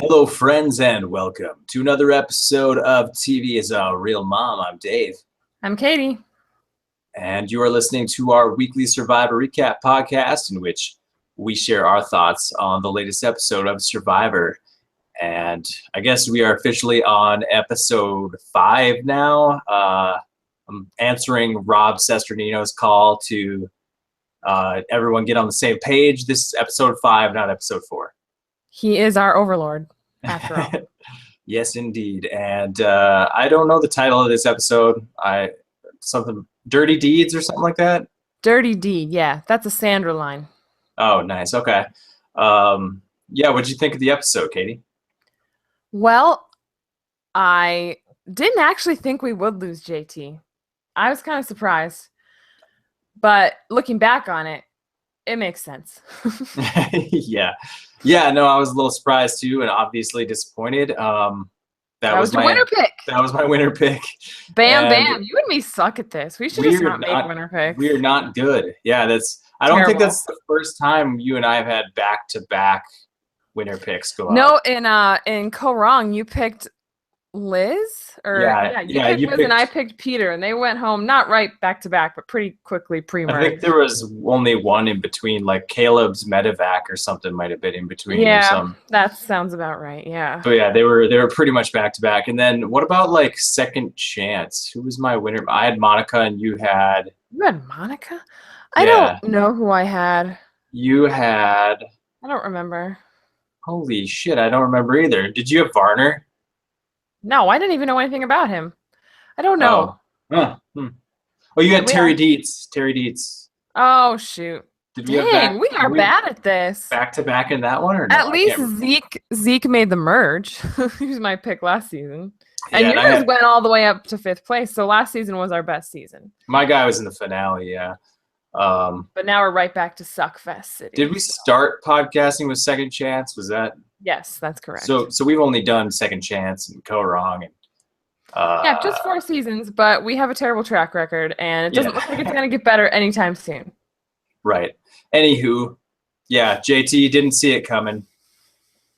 Hello, friends, and welcome to another episode of TV is a Real Mom. I'm Dave, I'm Catie. and you are listening to our weekly Survivor recap podcast in which we share our thoughts on the latest episode of Survivor. And I guess we are officially on episode 5 now. I'm answering Rob Sesternino's call to everyone get on the same page. This is episode 5, not episode 4. He is our overlord, after all. Yes, indeed. And I don't know the title of this episode. Something Dirty Deeds or something like that. Dirty Deed, yeah. That's a Sandra line. Oh, nice. Okay. Yeah, what'd you think of the episode, Catie? Well, I didn't actually think we would lose JT. I was kind of surprised. But looking back on it, it makes sense. Yeah. Yeah, no, I was a little surprised too, and obviously disappointed. That was your winner pick. That was my winner pick. Bam, And bam. You and me suck at this. We should just not make winner picks. We are not good. Yeah, I don't think that's the first time you and I have had back-to-back winner picks go out. No, in Co-Wrong, you picked Liz? You picked Liz and I picked Peter, and they went home not right back to back, but pretty quickly pre-merge. I think there was only one in between, like Caleb's medevac or something might have been in between. Yeah, that sounds about right. Yeah. But yeah, they were pretty much back to back. And then what about like second chance? Who was my winner? I had Monica, and you had. You had Monica? I don't know who I had. You had. I don't remember. Holy shit, I don't remember either. Did you have Varner? No, I didn't even know anything about him. I don't know. Oh, you had Terry Dietz. Terry Dietz. Oh, shoot. Dang, we are bad at this. Back to back in that one? Or no? At least Zeke made the merge. He was my pick last season. And yours went all the way up to 5th place. So last season was our best season. My guy was in the finale, yeah. But now we're right back to Suckfest City. Did we start podcasting with Second Chance? Was that? Yes, that's correct. So we've only done Second Chance and Co-Wrong. And, yeah, just 4 seasons, but we have a terrible track record, and it doesn't look like it's going to get better anytime soon. Right. Anywho, yeah, JT didn't see it coming.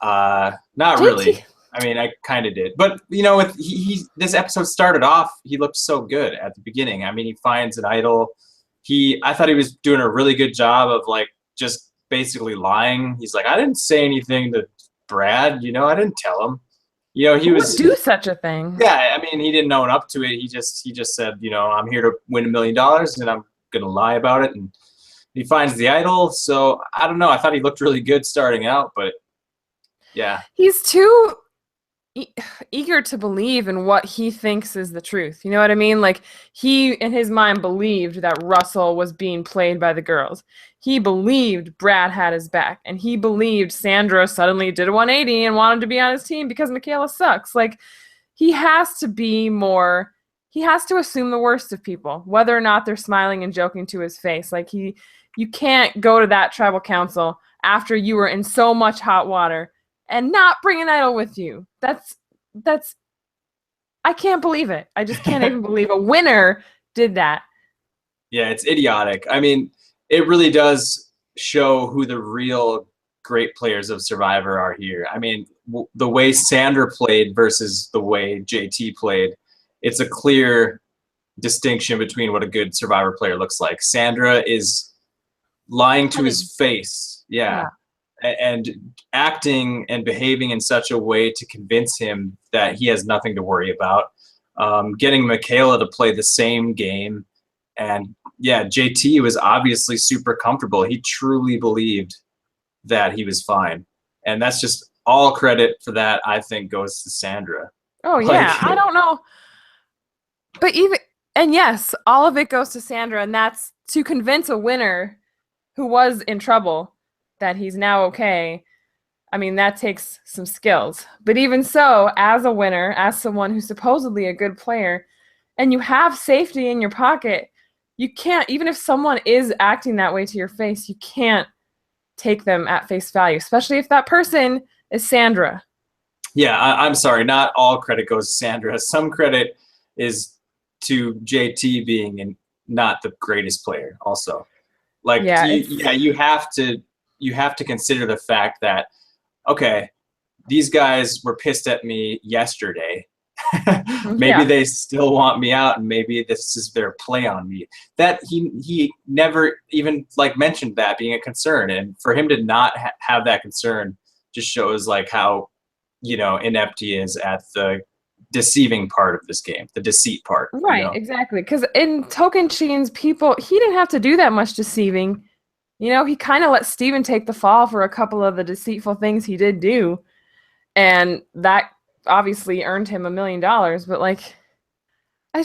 Not really. I mean, I kind of did. But, you know, this episode started off, he looked so good at the beginning. I mean, he finds an idol. I thought he was doing a really good job of, like, just basically lying. He's like, I didn't say anything to Brad. You know, I didn't tell him. You know, he would do such a thing. Yeah, I mean, he didn't own up to it. He just said, you know, I'm here to win $1 million, and I'm going to lie about it. And he finds the idol. So, I don't know. I thought he looked really good starting out, but, yeah. He's too eager to believe in what he thinks is the truth. You know what I mean? Like, he, in his mind, believed that Russell was being played by the girls. He believed Brad had his back. And he believed Sandra suddenly did a 180 and wanted to be on his team because Michaela sucks. Like, he has to assume the worst of people, whether or not they're smiling and joking to his face. Like, you can't go to that tribal council after you were in so much hot water and not bring an idol with you. That's I can't believe it. I just can't even believe a winner did that. Yeah, it's idiotic. I mean, it really does show who the real great players of Survivor are here. I mean, the way Sandra played versus the way JT played, it's a clear distinction between what a good Survivor player looks like. Sandra is lying to his face. Yeah. And acting and behaving in such a way to convince him that he has nothing to worry about. Getting Michaela to play the same game. And yeah, JT was obviously super comfortable. He truly believed that he was fine. And that's just all credit for that, I think, goes to Sandra. Oh, yeah. I don't know. But yes, all of it goes to Sandra. And that's to convince a winner who was in trouble that he's now okay. I mean, that takes some skills. But even so, as a winner, as someone who's supposedly a good player, and you have safety in your pocket, you can't, even if someone is acting that way to your face, you can't take them at face value, especially if that person is Sandra. Yeah, I'm sorry. Not all credit goes to Sandra. Some credit is to JT being not the greatest player also. Like, you have to consider the fact that, okay, these guys were pissed at me yesterday. Maybe Yeah. they still want me out, and maybe this is their play on me. That he never even like mentioned that being a concern, and for him to not have that concern just shows like how, you know, inept he is at the deceiving part of this game, the deceit part. Right, You know? exactly. Because in Tocantins, people, he didn't have to do that much deceiving. You know, he kind of let Steven take the fall for a couple of the deceitful things he did do. And that obviously earned him $1 million. But like, I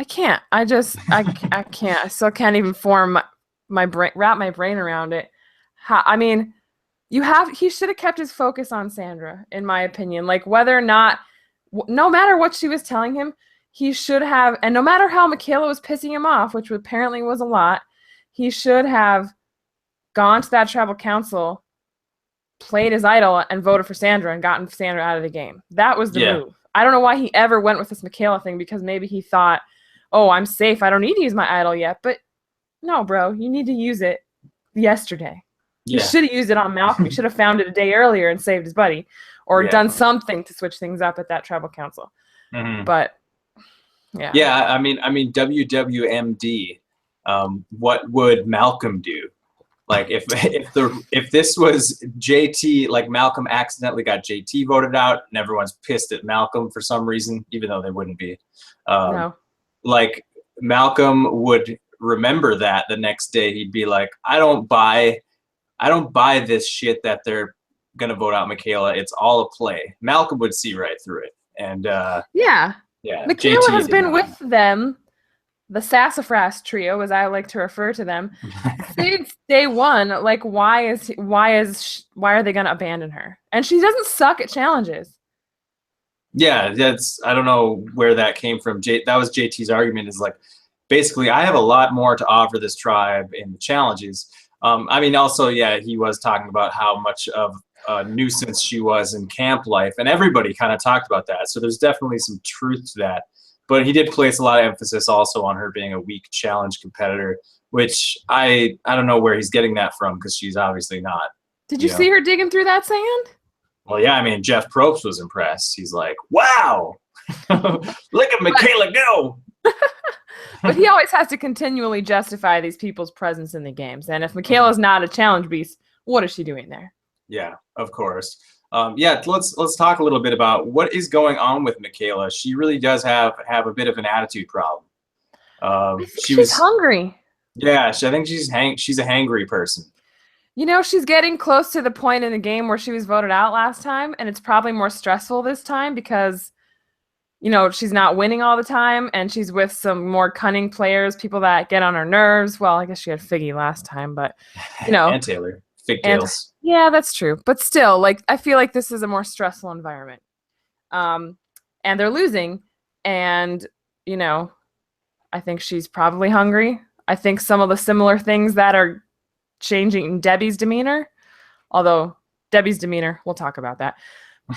can't. I can't. I still can't even form my brain, wrap my brain around it. I mean, he should have kept his focus on Sandra, in my opinion. Like, whether or not, no matter what she was telling him, he should have, and no matter how Michaela was pissing him off, which apparently was a lot, he should have gone to that tribal council, played his idol, and voted for Sandra and gotten Sandra out of the game. That was the move. I don't know why he ever went with this Michaela thing, because maybe he thought, oh, I'm safe. I don't need to use my idol yet. But no, bro, you need to use it yesterday. You should have used it on Malcolm. You should have found it a day earlier and saved his buddy, or done something to switch things up at that tribal council. But yeah. I mean, WWMD. What would Malcolm do? Like if this was JT, like Malcolm accidentally got JT voted out, and everyone's pissed at Malcolm for some reason, even though they wouldn't be. No. Like Malcolm would remember that the next day. He'd be like, I don't buy this shit that they're gonna vote out Michaela. It's all a play. Malcolm would see right through it. And yeah. Michaela JT has been not. with them, the sassafras trio, as I like to refer to them, since day one. Like, why are they gonna abandon her? And she doesn't suck at challenges. Yeah, I don't know where that came from. That was JT's argument, is like, basically, I have a lot more to offer this tribe in the challenges. I mean, also, yeah, he was talking about how much of a nuisance she was in camp life, and everybody kind of talked about that. So there's definitely some truth to that. But he did place a lot of emphasis also on her being a weak challenge competitor, which I don't know where he's getting that from, because she's obviously not. Did you see her digging through that sand? Well, yeah, I mean, Jeff Probst was impressed. He's like, wow, look at Michaela go. But he always has to continually justify these people's presence in the games. And if Michaela's not a challenge beast, what is she doing there? Yeah, of course. Let's talk a little bit about what is going on with Michaela. She really does have a bit of an attitude problem. She's hungry. Yeah, I think she's a hangry person. You know, she's getting close to the point in the game where she was voted out last time, and it's probably more stressful this time because, you know, she's not winning all the time, and she's with some more cunning players, people that get on her nerves. Well, I guess she had Figgy last time, but, you know. And Taylor. Figtails. Yeah, that's true. But still, like, I feel like this is a more stressful environment. And they're losing, and, you know, I think she's probably hungry. I think some of the similar things that are changing Debbie's demeanor, although Debbie's demeanor, we'll talk about that.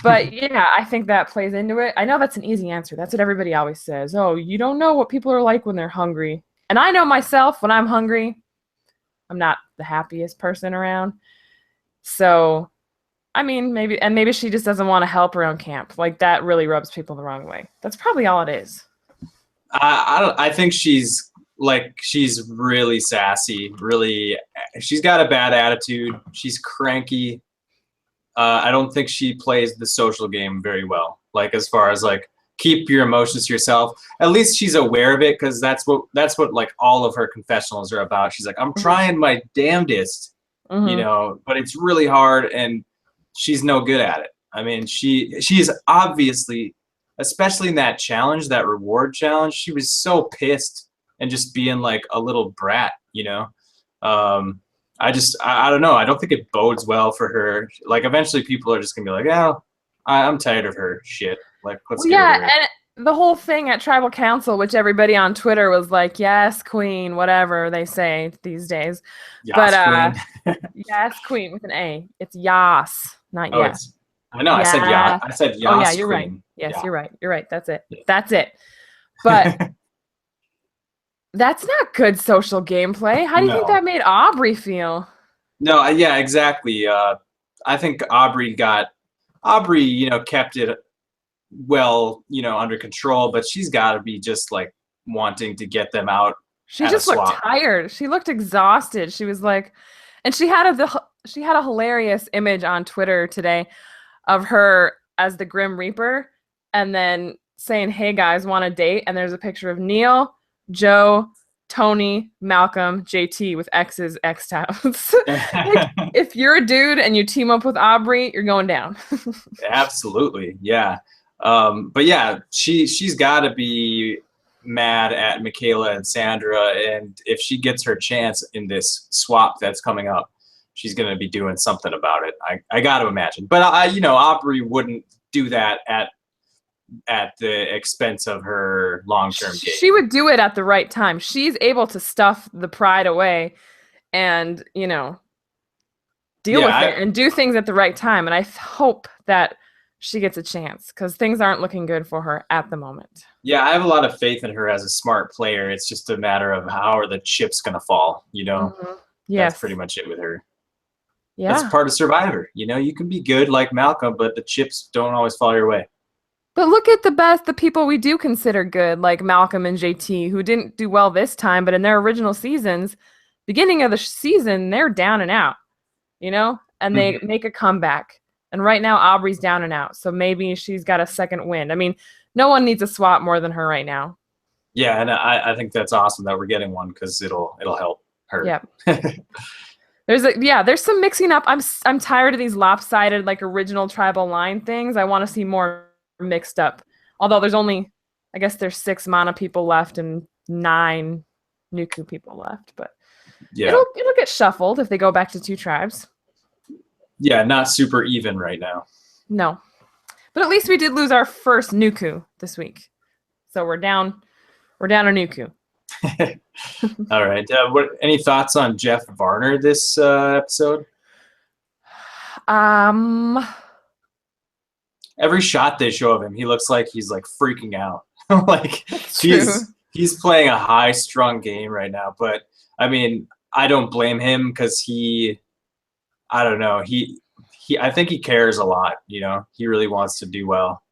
But yeah, I think that plays into it. I know that's an easy answer. That's what everybody always says. Oh, you don't know what people are like when they're hungry. And I know myself, when I'm hungry, I'm not the happiest person around. So, I mean, maybe she just doesn't want to help around camp. Like, that really rubs people the wrong way. That's probably all it is. I think she's really sassy. Really, she's got a bad attitude. She's cranky. I don't think she plays the social game very well. Like, as far as like, keep your emotions to yourself. At least she's aware of it, because that's what like all of her confessionals are about. She's like, I'm trying my damnedest, you know, but it's really hard, and she's no good at it. I mean, she is obviously, especially in that challenge, that reward challenge, she was so pissed and just being like a little brat, you know. I don't know. I don't think it bodes well for her. Like, eventually people are just gonna be like, oh, I'm tired of her shit. Like, let's get rid of her. And the whole thing at Tribal Council, which everybody on Twitter was like, yes, queen, whatever they say these days. Yas, queen. Yes, queen with an A. It's Yas, not yes. I know. Yeah. I said Yas. Oh, yeah, you're queen. right. Yes, yeah. You're right. You're right. That's it. Yeah. That's it. But that's not good social gameplay. How do you think that made Aubrey feel? No, yeah, exactly. I think Aubrey got Aubrey, kept it well, under control, but she's got to be just like wanting to get them out She at a just looked swap. tired. She looked exhausted. She was like, and she had a hilarious image on Twitter today of her as the Grim Reaper, and then saying, "Hey guys, want a date?" And there's a picture of Neil, Joe, Tony, Malcolm, JT with X's X'd out. Like, if you're a dude and you team up with Aubrey, you're going down. Absolutely, yeah. But yeah, she's got to be mad at Michaela and Sandra, and if she gets her chance in this swap that's coming up, she's going to be doing something about it. I got to imagine. But Aubrey wouldn't do that at the expense of her long-term game. She would do it at the right time. She's able to stuff the pride away and, deal with it and do things at the right time. And I hope that she gets a chance because things aren't looking good for her at the moment. Yeah, I have a lot of faith in her as a smart player. It's just a matter of how are the chips going to fall, Mm-hmm. Yes. That's pretty much it with her. Yeah. That's part of Survivor. You can be good like Malcolm, but the chips don't always fall your way. But look at the people we do consider good, like Malcolm and JT, who didn't do well this time, but in their original seasons, beginning of the season, they're down and out, and they make a comeback. And right now, Aubrey's down and out, so maybe she's got a second wind. I mean, no one needs a swap more than her right now. Yeah, and I think that's awesome that we're getting one because it'll help her. Yeah. There's some mixing up. I'm tired of these lopsided like original tribal line things. I want to see more mixed up. Although there's 6 Mana people left and 9 Nuku people left, but yeah, it'll get shuffled if they go back to 2 tribes. Yeah, not super even right now. No, but at least we did lose our first Nuku this week, so we're down a Nuku. All right. Any thoughts on Jeff Varner this episode? Every shot they show of him, he looks like he's like freaking out. Like he's playing a high-strung game right now. But I mean, I don't blame him because I don't know. I think he cares a lot. He really wants to do well.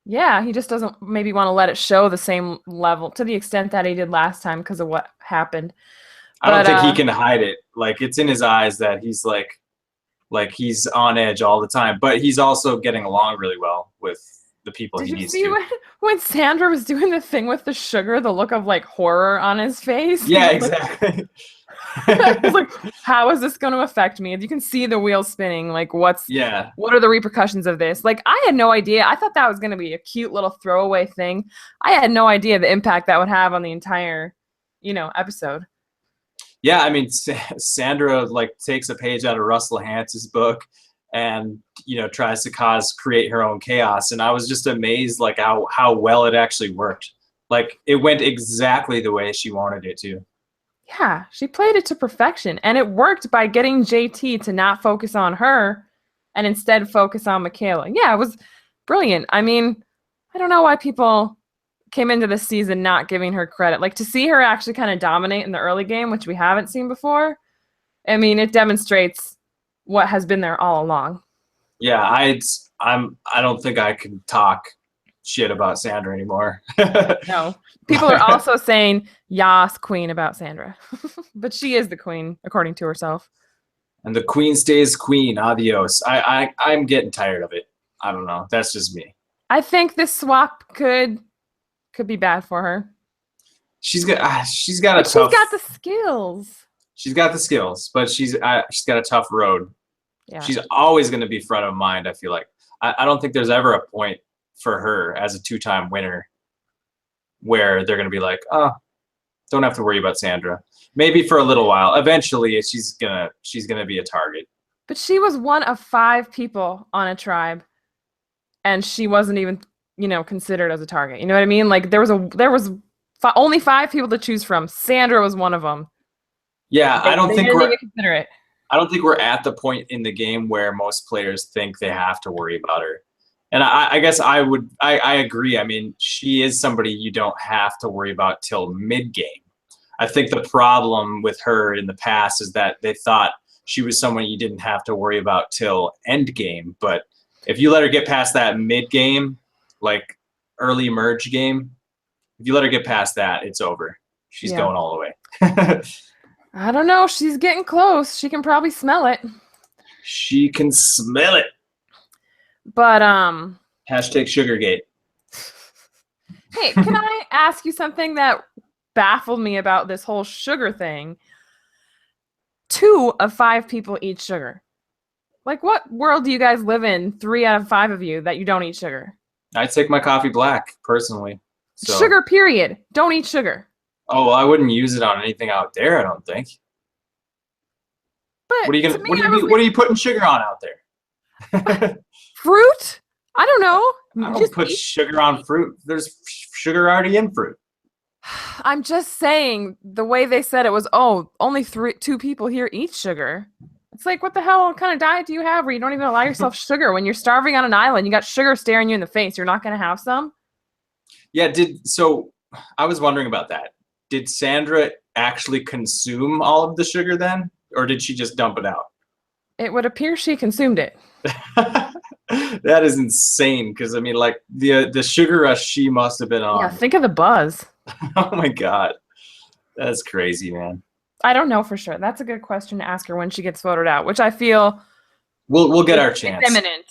Yeah, he just doesn't maybe want to let it show the same level to the extent that he did last time because of what happened. I don't think he can hide it. Like, it's in his eyes that he's like he's on edge all the time. But he's also getting along really well with the people he needs to. Did you see when Sandra was doing the thing with the sugar, the look of like horror on his face? Yeah, exactly. I was like, how is this going to affect me? And you can see the wheel spinning. Like, what are the repercussions of this? Like, I had no idea. I thought that was going to be a cute little throwaway thing. I had no idea the impact that would have on the entire, episode. Yeah, I mean, Sandra takes a page out of Russell Hantz's book and tries to create her own chaos, and I was just amazed how well it actually worked. Like, it went exactly the way she wanted it to. Yeah, she played it to perfection, and it worked by getting JT to not focus on her and instead focus on Michaela. Yeah, it was brilliant. I mean, I don't know why people came into this season not giving her credit. Like, to see her actually kind of dominate in the early game, which we haven't seen before, I mean, it demonstrates what has been there all along. Yeah, I don't think I can talk shit about Sandra anymore. No. People are also saying Yas queen about Sandra. But she is the queen, according to herself. And the queen stays queen. Adios. I'm getting tired of it. I don't know. That's just me. I think this swap could be bad for her. She's got the skills. She's got the skills, but she's got a tough road. Yeah. She's always going to be front of mind, I feel like. I don't think there's ever a point for her as a 2-time winner where they're going to be like, oh, don't have to worry about Sandra. Maybe for a little while. Eventually, she's gonna be a target. But she was one of 5 people on a tribe, and she wasn't even, considered as a target. You know what I mean? Like, there was only 5 people to choose from. Sandra was one of them. Yeah, I don't think we're consider it. I don't think we're at the point in the game where most players think they have to worry about her. And I guess I agree. I mean, she is somebody you don't have to worry about till mid-game. I think the problem with her in the past is that they thought she was someone you didn't have to worry about till end game. But If you let her get past that mid game, like early merge game, if you let her get past that, it's over. She's going all the way. I don't know. She's getting close. She can probably smell it. She can smell it. But hashtag Sugargate. Hey, can I ask you something that baffled me about this whole sugar thing? 2 of 5 people eat sugar. Like, what world do you guys live in, 3 out of 5 of you, that you don't eat sugar? I take my coffee black, personally. So. Sugar, period. Don't eat sugar. Oh, well, I wouldn't use it on anything out there, I don't think. But what are you putting sugar on out there? Fruit? I don't know. I don't put sugar on fruit. There's sugar already in fruit. I'm just saying, the way they said it was, only 2 people here eat sugar. It's like, what the hell kind of diet do you have where you don't even allow yourself sugar? When you're starving on an island, you got sugar staring you in the face. You're not going to have some? Yeah, so I was wondering about that. Did Sandra actually consume all of the sugar then? Or did she just dump it out? It would appear she consumed it. That is insane, because I mean, like, the sugar rush she must have been on. Yeah, think of the buzz. Oh my god, that's crazy, man. I don't know for sure. That's a good question to ask her when she gets voted out, which I feel we'll get our chance.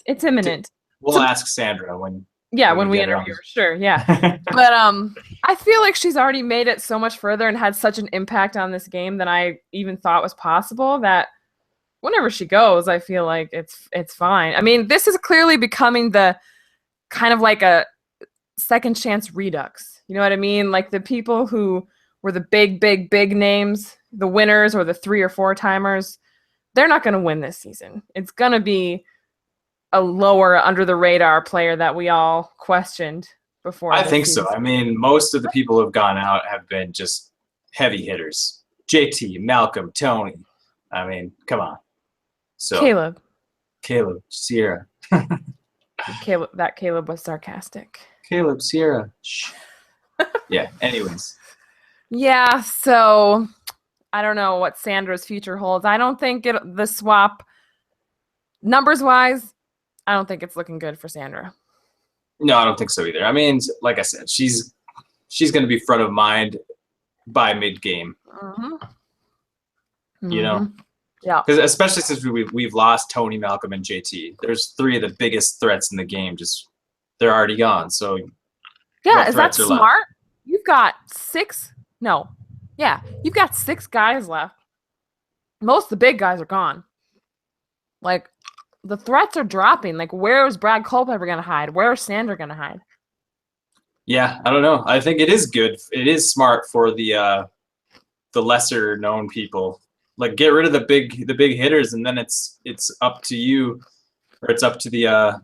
It's imminent. We'll ask Sandra when we interview her. Sure, yeah. But I feel like she's already made it so much further and had such an impact on this game than I even thought was possible, that whenever she goes, I feel like it's fine. I mean, this is clearly becoming the kind of like a second chance redux. You know what I mean? Like, the people who were the big names, the winners or the 3 or 4 timers, they're not going to win this season. It's going to be a lower, under the radar player that we all questioned before. I think so. I mean, most of the people who have gone out have been just heavy hitters. JT, Malcolm, Tony. I mean, come on. So Caleb, Sierra. Caleb was sarcastic. Caleb, Sierra. Yeah, anyways. Yeah, so I don't know what Sandra's future holds. I don't think the swap, numbers-wise, I don't think it's looking good for Sandra. No, I don't think so either. I mean, like I said, she's going to be front of mind by mid-game. Mm-hmm. You know? Yeah. Because especially since we've lost Tony, Malcolm, and JT. There's 3 of the biggest threats in the game. They're already gone. So yeah, is that smart? Left? You've got 6. No. Yeah, you've got 6 guys left. Most of the big guys are gone. Like, the threats are dropping. Like, where is Brad Culpepper going to hide? Where is Sandra going to hide? Yeah, I don't know. I think it is good. It is smart for the lesser known people. Like, get rid of the big hitters, and then it's up to you, or it's up to the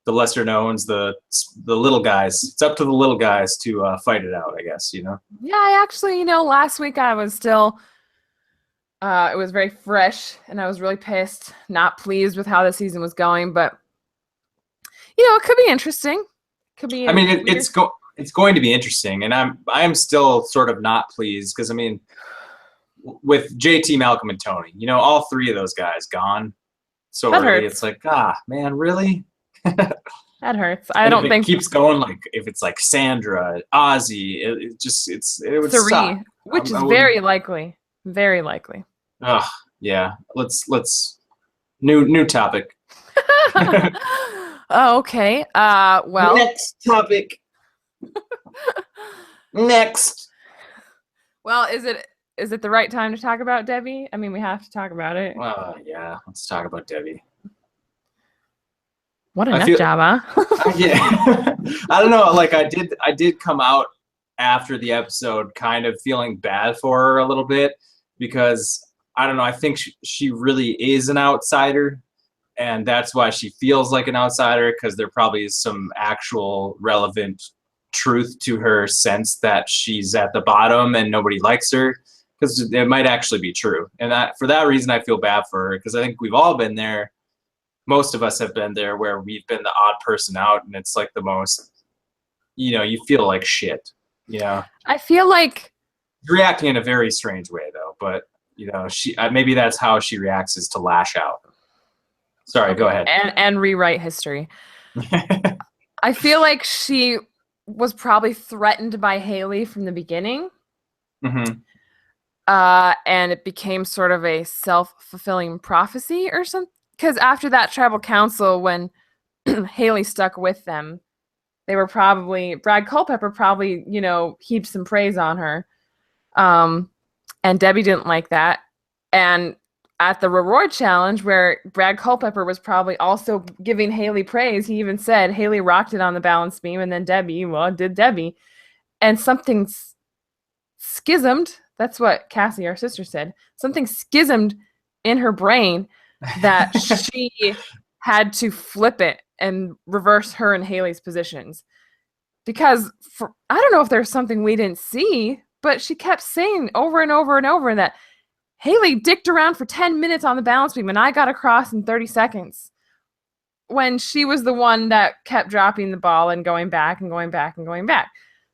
lesser knowns, the little guys. It's up to the little guys to fight it out, I guess, you know? Yeah, I actually, last week I was still, it was very fresh, and I was really pissed, not pleased with how the season was going, but, it could be interesting. Could be. I mean, it's going to be interesting, and I'm still sort of not pleased, because, I mean, with JT, Malcolm, and Tony, all 3 of those guys gone so that early. Hurts. It's like, man, really? That hurts. I don't think it keeps going. Like, if it's like Sandra, Ozzy, it would suck. Which is very likely. Very likely. Oh yeah. Let's new topic. Oh, okay. Well. Next topic. Next. Well, is it the right time to talk about Debbie? I mean, we have to talk about it. Yeah. Let's talk about Debbie. What a nut job, huh? Yeah. I don't know. Like, I did come out after the episode kind of feeling bad for her a little bit, because I don't know. I think she really is an outsider, and that's why she feels like an outsider, because there probably is some actual relevant truth to her sense that she's at the bottom and nobody likes her, because it might actually be true. And for that reason, I feel bad for her, because I think we've all been there. Most of us have been there, where we've been the odd person out, and it's like the most, you feel like shit, I feel like reacting in a very strange way, though. But, she maybe that's how she reacts, is to lash out. Sorry, go ahead. And rewrite history. I feel like she was probably threatened by Haley from the beginning. Mm-hmm. And it became sort of a self-fulfilling prophecy or something. Because after that tribal council, when Haley stuck with them, they were probably, Brad Culpepper probably, heaped some praise on her. And Debbie didn't like that. And at the reward challenge, where Brad Culpepper was probably also giving Haley praise, he even said Haley rocked it on the balance beam, and then Debbie, well, did Debbie. And something schismed. That's what Cassie, our sister, said. Something schismed in her brain that she had to flip it and reverse her and Haley's positions. Because I don't know if there's something we didn't see, but she kept saying over and over and over that Haley dicked around for 10 minutes on the balance beam and I got across in 30 seconds. When she was the one that kept dropping the ball and going back and going back and going back.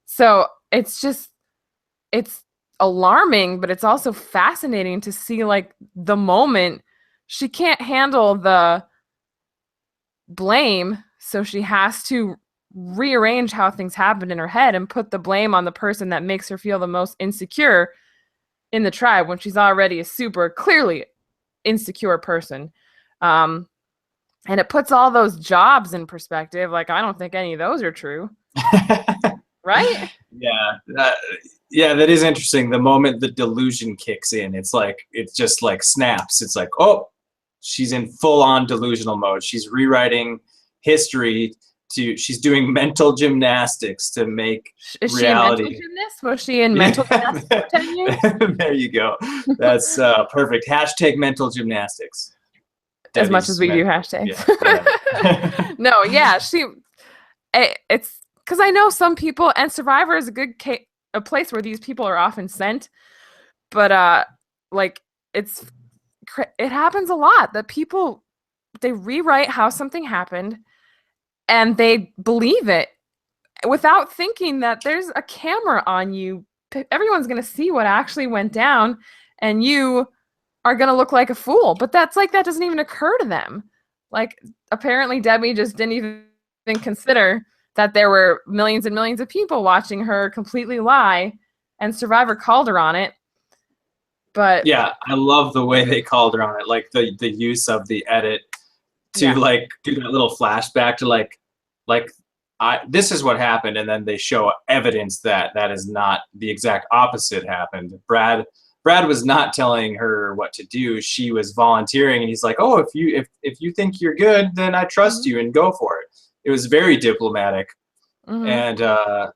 So it's alarming, but it's also fascinating to see like the moment she can't handle the blame. So she has to rearrange how things happen in her head and put the blame on the person that makes her feel the most insecure in the tribe when she's already a super clearly insecure person. And it puts all those jobs in perspective. Like, I don't think any of those are true. Right? Yeah. Yeah, that is interesting. The moment the delusion kicks in, it's just like snaps. It's like, oh, she's in full on delusional mode. She's rewriting history. She's doing mental gymnastics to make reality. Is she a mental gymnast? Was she in mental gymnastics for 10 years? There you go. That's perfect. Hashtag mental gymnastics. As much as we do hashtags. Yeah. No, yeah, it's because I know some people, and Survivor is a place where these people are often sent, but like it happens a lot that people, they rewrite how something happened and they believe it without thinking that there's a camera on you. Everyone's going to see what actually went down and you are going to look like a fool. But that doesn't even occur to them. Like, apparently Debbie just didn't even consider that there were millions and millions of people watching her completely lie, and Survivor called her on it. But yeah, I love the way they called her on it. Like the use of the edit to like do that little flashback to this is what happened, and then they show evidence that is not the exact opposite happened. Brad was not telling her what to do. She was volunteering, and he's like, "Oh, if you think you're good, then I trust you and go for it." It was very diplomatic, and while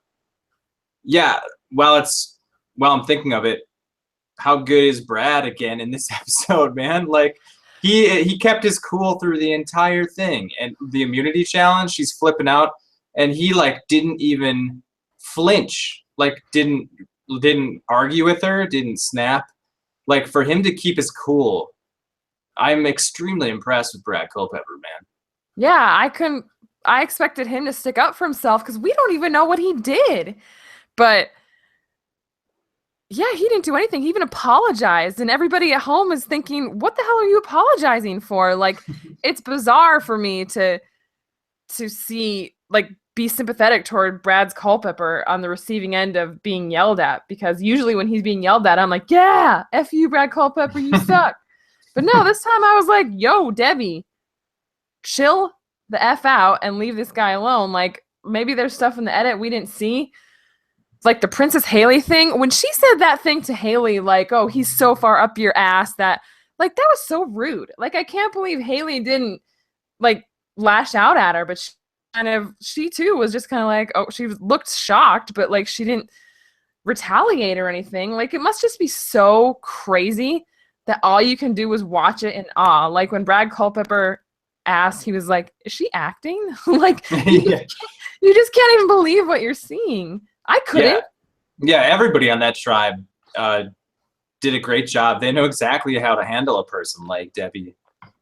I'm thinking of it, how good is Brad again in this episode, man? Like, he kept his cool through the entire thing, and the immunity challenge, she's flipping out, and he like didn't even flinch, like didn't argue with her, didn't snap. Like, for him to keep his cool, I'm extremely impressed with Brad Culpepper, man. Yeah, I expected him to stick up for himself because we don't even know what he did. But yeah, he didn't do anything. He even apologized, and everybody at home is thinking, what the hell are you apologizing for? Like, it's bizarre for me to see, like, be sympathetic toward Brad's Culpepper on the receiving end of being yelled at, because usually when he's being yelled at, I'm like, yeah, F you, Brad Culpepper, you suck. But no, this time I was like, yo, Debbie, chill the F out and leave this guy alone. Like, maybe there's stuff in the edit we didn't see. Like the Princess Haley thing, when she said that thing to Haley, like, oh, he's so far up your ass, that was so rude. Like, I can't believe Haley didn't like lash out at her, but she too was just kind of like, oh, she looked shocked, but like she didn't retaliate or anything. Like, it must just be so crazy that all you can do is watch it in awe. Like when Brad Culpepper asked, he was like, is she acting? Like, you just can't even believe what you're seeing. I couldn't. Yeah, everybody on that tribe did a great job. They know exactly how to handle a person like Debbie.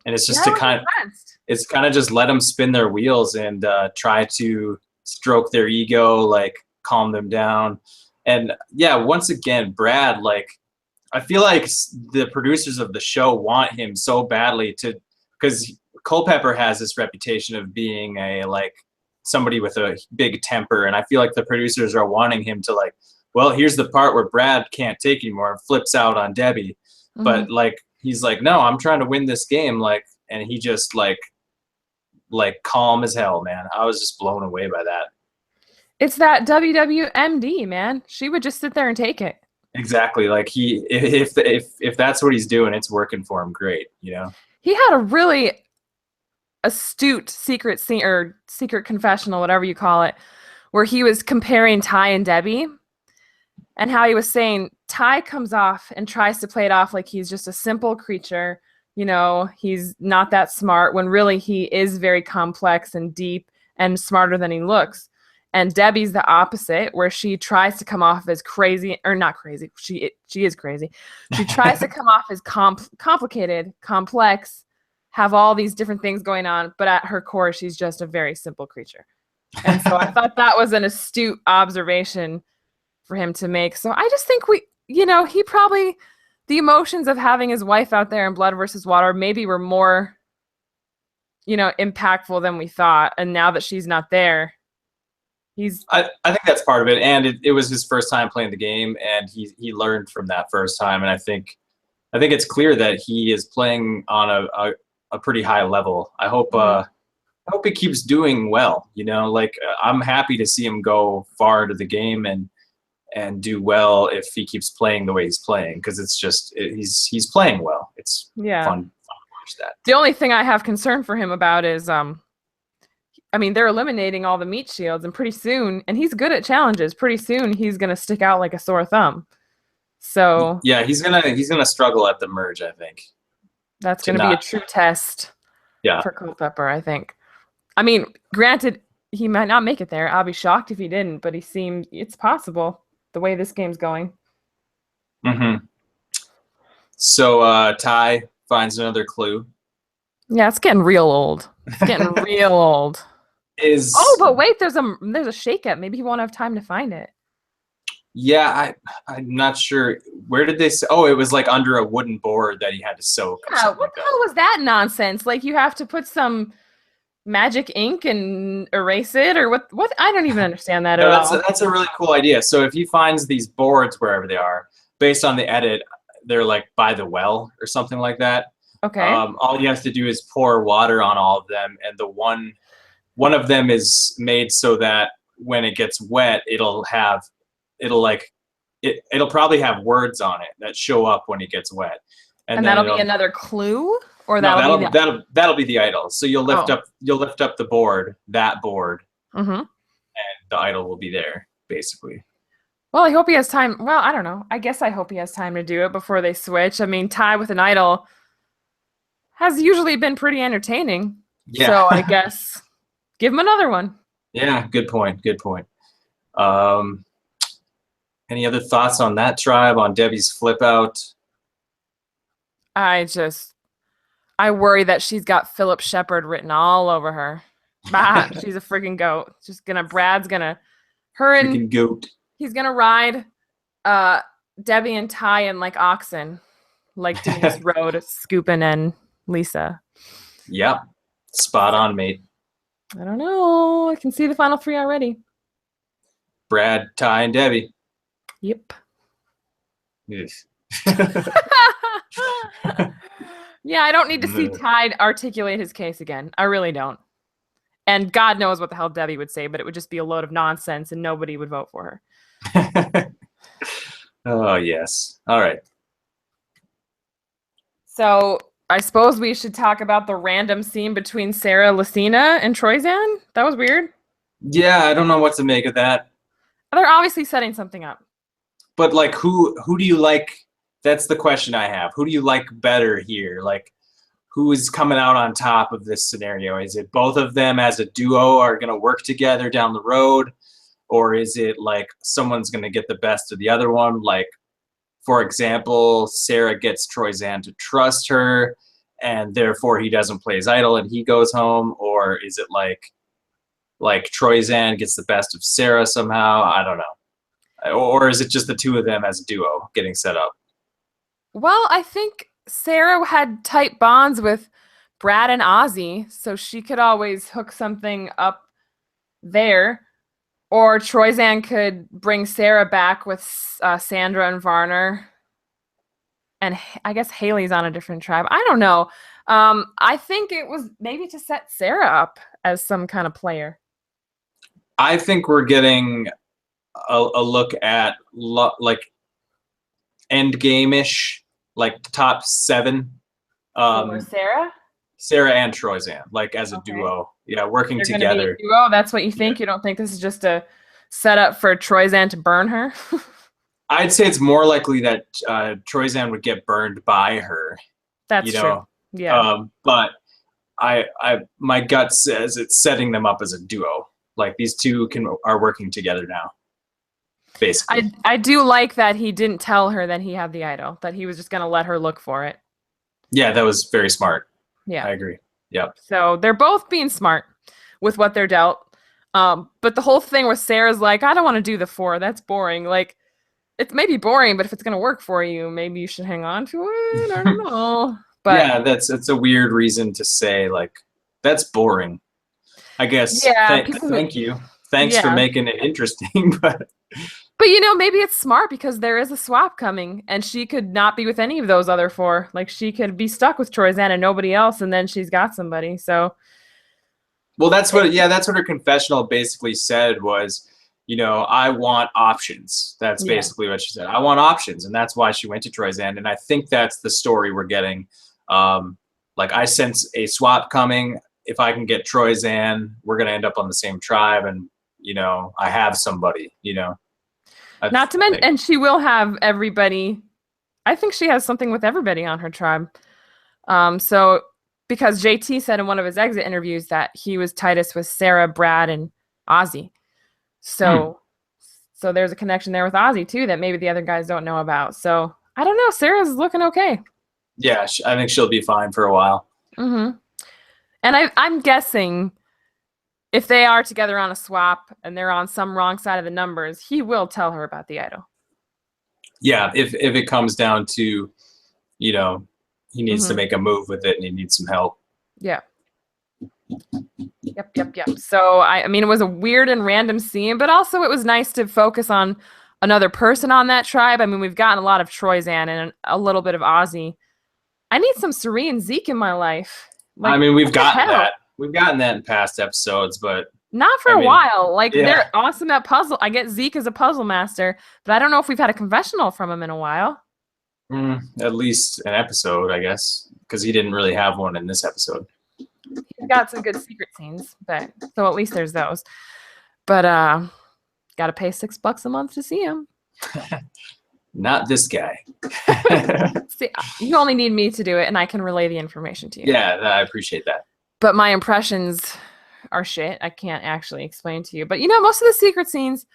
And it's just it's kind of just let them spin their wheels and try to stroke their ego, like calm them down. And yeah, once again, Brad, like, I feel like the producers of the show want him so badly because Culpepper has this reputation of being a like somebody with a big temper, and I feel like the producers are wanting him to like, well, here's the part where Brad can't take anymore and flips out on Debbie, but like he's like, no, I'm trying to win this game, like, and he just like calm as hell, man. I was just blown away by that. It's that WWMD, man. She would just sit there and take it. Exactly. Like if that's what he's doing, it's working for him. Great. You know, he had a really astute secret scene or secret confessional, whatever you call it, where he was comparing Ty and Debbie and how he was saying Ty comes off and tries to play it off like he's just a simple creature. You know, he's not that smart when really he is very complex and deep and smarter than he looks. And Debbie's the opposite, where she tries to come off as crazy, or not crazy. She is crazy. She tries to come off as complicated, complex, have all these different things going on, but at her core, she's just a very simple creature. And so I thought that was an astute observation for him to make. So I just think he probably, the emotions of having his wife out there in Blood versus Water maybe were more, impactful than we thought. And now that she's not there, I think that's part of it, and it was his first time playing the game, and he learned from that first time, and I think it's clear that he is playing on a pretty high level. I hope he keeps doing well. Like I'm happy to see him go far into the game and do well if he keeps playing the way he's playing, because it's just he's playing well. It's fun to watch that. The only thing I have concern for him about is they're eliminating all the meat shields, and pretty soon, and he's good at challenges, pretty soon he's going to stick out like a sore thumb. So yeah, he's gonna struggle at the merge, I think. That's going to be a true test for Culpepper, I think. Granted, he might not make it there. I'll be shocked if he didn't, but it's possible the way this game's going. Mm-hmm. So Ty finds another clue. Yeah, it's getting real old. It's getting real old. But wait, there's a shakeup. Maybe he won't have time to find it. Yeah, I'm not sure. Where did they say? Oh, it was like under a wooden board that he had to soak. Yeah, what the hell was that nonsense? Like you have to put some magic ink and erase it, or what? I don't even understand that at all. That's a really cool idea. So if he finds these boards wherever they are, based on the edit, they're like by the well or something like that. Okay. All he has to do is pour water on all of them, and the one of them is made so that when it gets wet, it'll probably have words on it that show up when it gets wet, and that'll be another clue, or that'll be the idol. So you'll lift up the board, and the idol will be there basically. Well, I hope he has time. Well, I don't know. I guess I hope he has time to do it before they switch. Ty with an idol has usually been pretty entertaining. Yeah. So I guess give him another one. Yeah, good point. Any other thoughts on that tribe, on Debbie's flip out? I worry that she's got Philip Shepard written all over her. Bah, she's a freaking goat. Brad's gonna, freaking goat. He's gonna ride Debbie and Ty in like oxen, like Denise rode Scoopin' and Lisa. Yep. Spot on, mate. I don't know. I can see the final three already. Brad, Ty, and Debbie. Yep. Yes. Yeah, I don't need to see Ty articulate his case again. I really don't. And God knows what the hell Debbie would say, but it would just be a load of nonsense and nobody would vote for her. Oh, yes. All right. So I suppose we should talk about the random scene between Sarah, Lucina, and Troyan. That was weird. Yeah, I don't know what to make of that. They're obviously setting something up. But like, who do you like? That's the question I have. Who do you like better here? Like, who is coming out on top of this scenario? Is it both of them as a duo are going to work together down the road? Or is it like someone's going to get the best of the other one? Like, for example, Sarah gets Troyan to trust her, and therefore he doesn't play his idol and he goes home? Or is it like Troyan gets the best of Sarah somehow? I don't know. Or is it just the two of them as a duo getting set up? Well, I think Sarah had tight bonds with Brad and Ozzy, so she could always hook something up there. Or Troyan could bring Sarah back with Sandra and Varner. And I guess Haley's on a different tribe. I don't know. I think it was maybe to set Sarah up as some kind of player. I think we're getting a look at like end game-ish, like the top 7. Or Sarah and Troyan, like as a duo. Yeah, working They're together. Be a duo? That's what you think? Yeah. You don't think this is just a setup for Troyan to burn her? I'd say it's more likely that Troyan would get burned by her. That's true. Yeah. But my gut says it's setting them up as a duo. Like these two are working together now. Basically. I do like that he didn't tell her that he had the idol, that he was just gonna let her look for it. Yeah, that was very smart. Yeah. I agree. Yep. So they're both being smart with what they're dealt. But the whole thing with Sarah's like, I don't want to do the 4. That's boring. Like, it's maybe boring, but if it's gonna work for you, maybe you should hang on to it. I don't know. But yeah, it's a weird reason to say, like, that's boring. I guess. Yeah. Thank you. Thanks for making it interesting, but maybe it's smart because there is a swap coming, and she could not be with any of those other 4. Like, she could be stuck with Troyan and nobody else, and then she's got somebody. So, well, that's what her confessional basically said was, I want options. That's basically what she said. I want options, and that's why she went to Troyan. And I think that's the story we're getting. Like, I sense a swap coming. If I can get Troyan, we're gonna end up on the same tribe, and I have somebody. Not to mention, and she will have everybody. I think she has something with everybody on her tribe. So because JT said in one of his exit interviews that he was tightest with Sarah, Brad, and Ozzy. So there's a connection there with Ozzy too that maybe the other guys don't know about. So I don't know. Sarah's looking okay. Yeah, I think she'll be fine for a while. Mm-hmm. And I'm guessing if they are together on a swap and they're on some wrong side of the numbers, he will tell her about the idol. Yeah, if it comes down to, he needs to make a move with it and he needs some help. Yeah. Yep. So, I mean, it was a weird and random scene, but also it was nice to focus on another person on that tribe. I mean, we've gotten a lot of Troyan and a little bit of Ozzy. I need some Suri and Zeke in my life. Like, I mean, we've gotten that. We've gotten that in past episodes, but not for a while. Like, they're awesome at puzzle. I get Zeke as a puzzle master, but I don't know if we've had a confessional from him in a while. At least an episode, I guess, because he didn't really have one in this episode. He's got some good secret scenes, but so at least there's those. But got to pay $6 a month to see him. Not this guy. See, you only need me to do it, and I can relay the information to you. Yeah, I appreciate that. But my impressions are shit. I can't actually explain to you. But most of the secret scenes,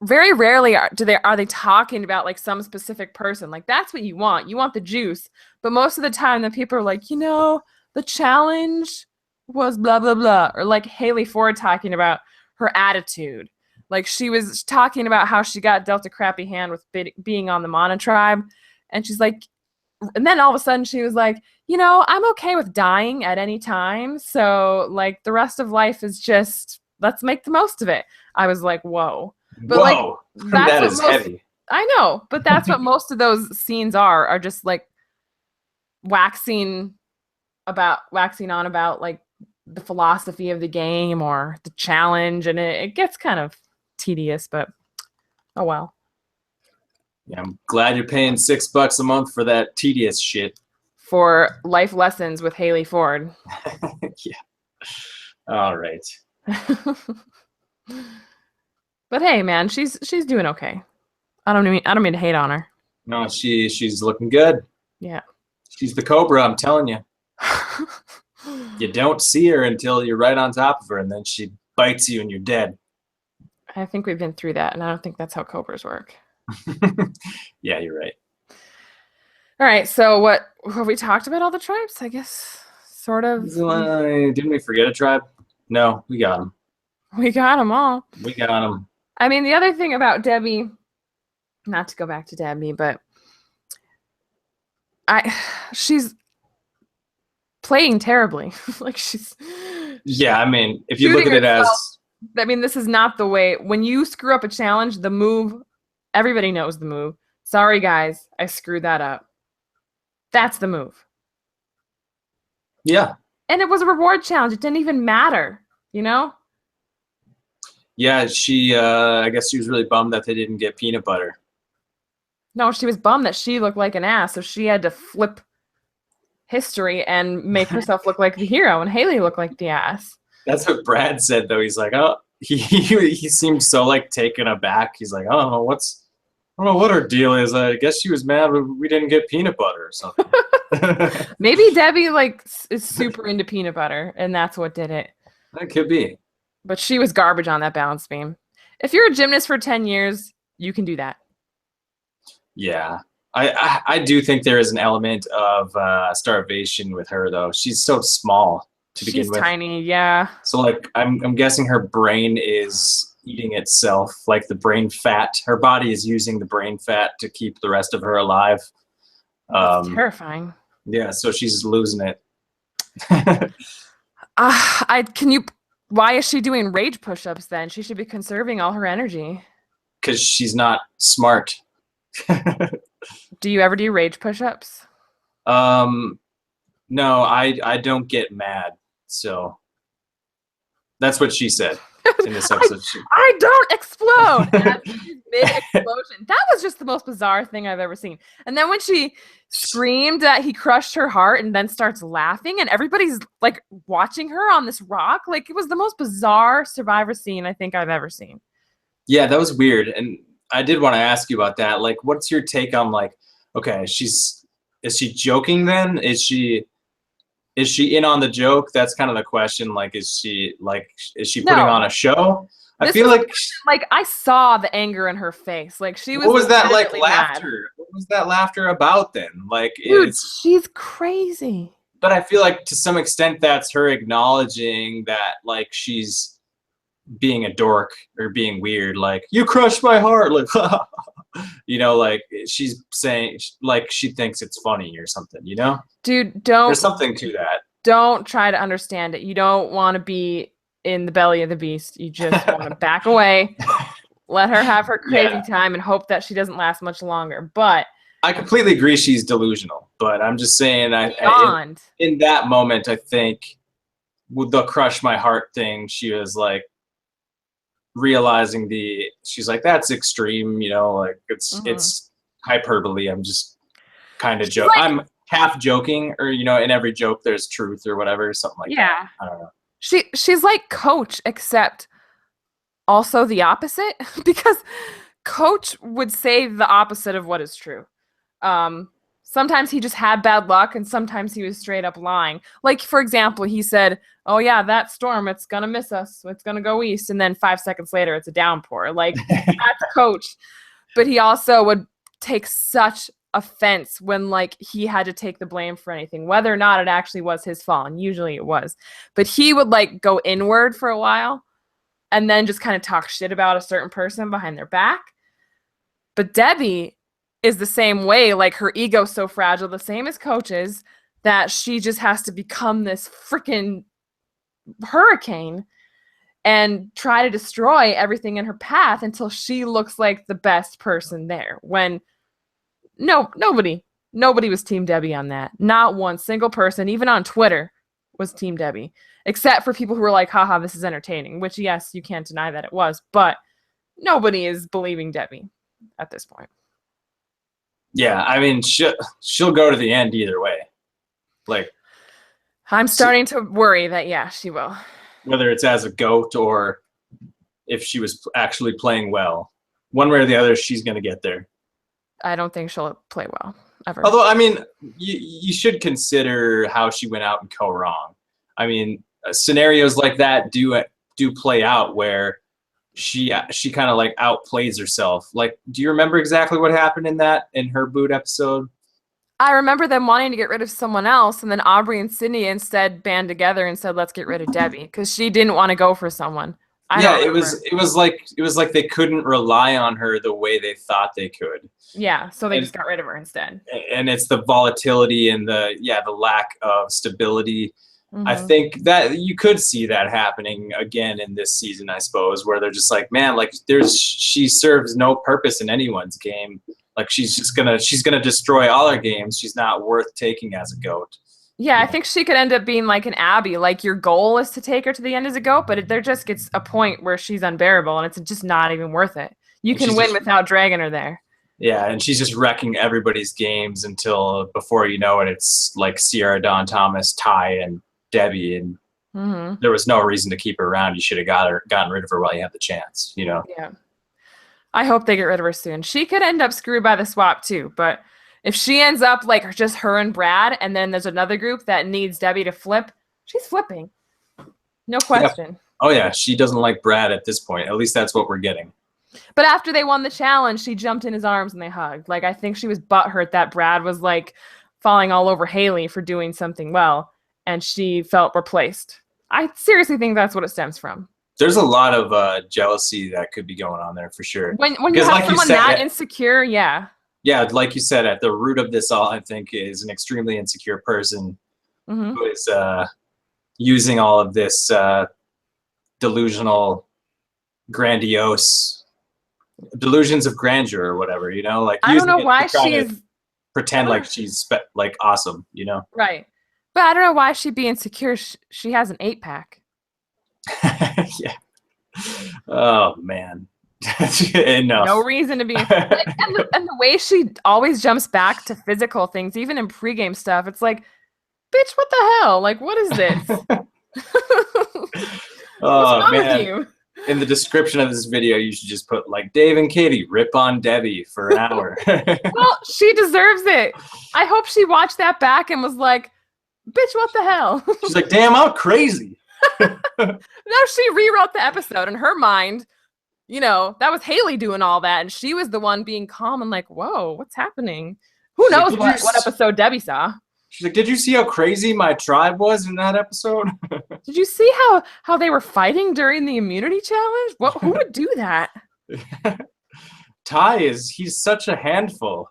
very rarely are they talking about like some specific person. Like, that's what you want. You want the juice. But most of the time, the people are like, the challenge was blah blah blah, or like Haley Ford talking about her attitude. Like, she was talking about how she got dealt a crappy hand with being on the Mana tribe, and she's like, and then all of a sudden she was like, I'm okay with dying at any time. So, like, the rest of life is just, let's make the most of it. I was like, whoa. But whoa, that is heavy. I know, but that's what most of those scenes are just like waxing on about like the philosophy of the game or the challenge. And it gets kind of tedious, but oh well. Yeah, I'm glad you're paying $6 a month for that tedious shit. For life lessons with Haley Ford. Yeah. All right. But hey, man, she's doing okay. I don't mean to hate on her. No, she's looking good. Yeah. She's the Cobra, I'm telling you. You don't see her until you're right on top of her, and then she bites you and you're dead. I think we've been through that, and I don't think that's how Cobras work. Yeah, you're right. All right, so what have we talked about all the tribes? I guess sort of. Didn't we forget a tribe? No, we got them. We got them all. We got them. I mean, the other thing about Debbie, not to go back to Debbie, but playing terribly. Like she's Yeah, I mean, if you look at shooting it as herself. I mean, this is not the way. When you screw up a challenge, the move, everybody knows the move. Sorry, guys, I screwed that up. That's the move. yeah. And it was a reward challenge. It didn't even matter, you know? Yeah, I guess she was really bummed that they didn't get peanut butter. No, she was bummed that she looked like an ass, so she had to flip history and make herself look like the hero, and Haley looked like the ass. That's what Brad said, though. He's like, oh, he seemed so like taken aback. He's like, I don't know what her deal is. I guess she was mad we didn't get peanut butter or something. Maybe Debbie like is super into peanut butter, and that's what did it. That could be. But she was garbage on that balance beam. If you're a gymnast for 10 years, you can do that. Yeah. I do think there is an element of starvation with her, though. She's so small to begin with. She's tiny, yeah. So, like, I'm guessing her brain is eating itself, like the brain fat. Her body is using the brain fat to keep the rest of her alive. That's terrifying. Yeah, so she's losing it. Why is she doing rage push-ups then? She should be conserving all her energy. Because she's not smart. Do you ever do rage push-ups? No, I don't get mad. So that's what she said in this episode. I don't explode. Mid-explosion. That was just the most bizarre thing I've ever seen. And then when she screamed that he crushed her heart and then starts laughing and everybody's like watching her on this rock, like it was the most bizarre Survivor scene I think I've ever seen. Yeah, that was weird. And I did want to ask you about that. Like, what's your take on, like, okay, is she joking then? Is she in on the joke? That's kind of the question. Like, is she putting on a show? I feel like I saw the anger in her face. Like she was. What was that like mad. laughter? What was that laughter about then? Like, dude, she's crazy. But I feel like to some extent that's her acknowledging that like she's being a dork or being weird. Like, you crushed my heart. Like, you know, like she's saying like she thinks it's funny or something. You know, dude, there's something to that. Don't try to understand it. You don't want to be in the belly of the beast. You just want to back away, let her have her crazy time and hope that she doesn't last much longer. But I completely agree she's delusional, but I'm just saying in that moment, I think with the crush my heart thing, she was like realizing she's like, that's extreme, you know, like it's hyperbole. I'm just kind of joking. I'm half joking, or, you know, in every joke there's truth or whatever, something like that. I don't know. She's like Coach, except also the opposite, because Coach would say the opposite of what is true. Sometimes he just had bad luck, and sometimes he was straight up lying. Like, for example, he said, oh yeah, that storm, it's gonna miss us, it's gonna go east, and then 5 seconds later it's a downpour. Like, that's Coach. But he also would take such offense when like he had to take the blame for anything, whether or not it actually was his fault, and usually it was. But he would like go inward for a while and then just kind of talk shit about a certain person behind their back. But Debbie is the same way. Like, her ego's so fragile, the same as Coach's, that she just has to become this freaking hurricane and try to destroy everything in her path until she looks like the best person there, when nobody was Team Debbie on that. Not one single person, even on Twitter, was Team Debbie, except for people who were like, haha, this is entertaining, which, yes, you can't deny that it was, but nobody is believing Debbie at this point. Yeah, I mean, she'll go to the end either way. Like, I'm starting to worry that, yeah, she will. Whether it's as a goat or if she was actually playing well. One way or the other, she's going to get there. I don't think she'll play well, ever. Although, I mean, you should consider how she went out and go wrong. I mean, scenarios like that do play out where she kind of like outplays herself. Like, do you remember exactly what happened in her boot episode? I remember them wanting to get rid of someone else, and then Aubrey and Sydney instead band together and said, let's get rid of Debbie, because she didn't want to go for someone. I Yeah, don't it remember. was like they couldn't rely on her the way they thought they could. Yeah, so they And just got rid of her instead. it's the volatility and the lack of stability. I Hmm. think that you could see that happening again in this season, I suppose, where they're just like, man, like she serves no purpose in anyone's game. Like she's gonna destroy all our games. She's not worth taking as a goat. Yeah, You I know? think she could end up being like an Abby. Like your goal is to take her to the end as a goat, but there just gets a point where she's unbearable and it's just not even worth it. You And can she's win just without dragging her there. yeah, and she's just wrecking everybody's games until before you know it, it's like Sierra Dawn Thomas, Ty, and Debbie, and Hmm. there was no reason to keep her around. You should have gotten rid of her while you had the chance, you know? Yeah. I hope they get rid of her soon. She could end up screwed by the swap too, but if she ends up like just her and Brad, and then there's another group that needs Debbie to flip, she's flipping. No Yeah. question. Oh yeah, she doesn't like Brad at this point. At least that's what we're getting. But after they won the challenge, she jumped in his arms and they hugged. Like I think she was butthurt that Brad was like falling all over Haley for doing something well, and she felt replaced. I seriously think that's what it stems from. There's a lot of jealousy that could be going on there for sure. When you Because have like you someone said, that insecure, yeah. yeah, like you said, at the root of this all, I think is an extremely insecure person Hmm. who is using all of this delusional, grandiose delusions of grandeur or whatever, you know, like I don't using know it why to try to she's pretend like she's like awesome, you know? right. But I don't know why she'd be insecure. She has an 8-pack. Yeah. Oh man. Enough. No reason to be like, and the way she always jumps back to physical things, even in pregame stuff. It's like, bitch, what the hell? Like, what is this? What's Oh wrong with man. you? In the description of this video, you should just put like Dave and Catie rip on Debbie for an hour. Well, she deserves it. I hope she watched that back and was like, bitch, what the hell? She's like, damn, I'm crazy. No, she rewrote the episode in her mind. You know, that was Haley doing all that, and she was the one being calm and like, whoa, what's happening? Who She's like, knows "Did what, you what s-" episode Debbie saw? She's like, did you see how crazy my tribe was in that episode? Did you see how they were fighting during the immunity challenge? What who would do that? Ty he's such a handful.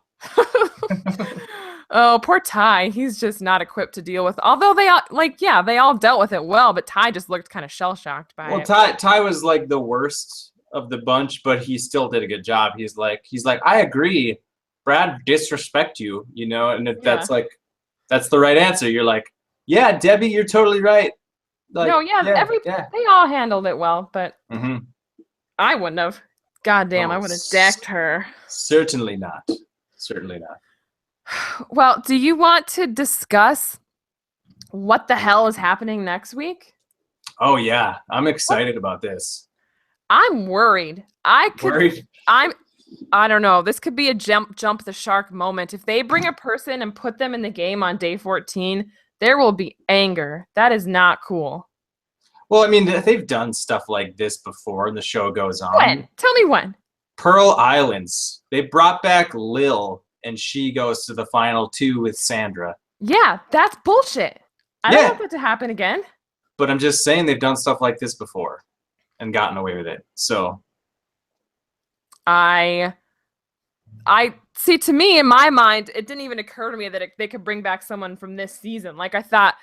Oh, poor Ty. He's just not equipped to deal with. Although they all they all dealt with it well, but Ty just looked kind of shell shocked by Well, it. Ty was like the worst of the bunch, but he still did a good job. He's like, I agree. Brad disrespect you, you know, and if Yeah. that's the right answer. You're like, yeah, Debbie, you're totally right. Like, No, yeah, they all handled it well, but Mm-hmm. I wouldn't have. God damn, Oh, I would have decked her. Certainly not. Certainly not. Well, do you want to discuss what the hell is happening next week? Oh yeah, I'm excited about this. I'm worried. Worried? I don't know. This could be a jump the shark moment. If they bring a person and put them in the game on day 14, there will be anger. That is not cool. Well, I mean, they've done stuff like this before, and the show goes on. When? Tell me when. Pearl Islands. They brought back Lil, and she goes to the final 2 with Sandra. Yeah, that's bullshit. I don't want that to happen again. But I'm just saying they've done stuff like this before and gotten away with it. So I see, to me, in my mind, it didn't even occur to me that they could bring back someone from this season. Like, I thought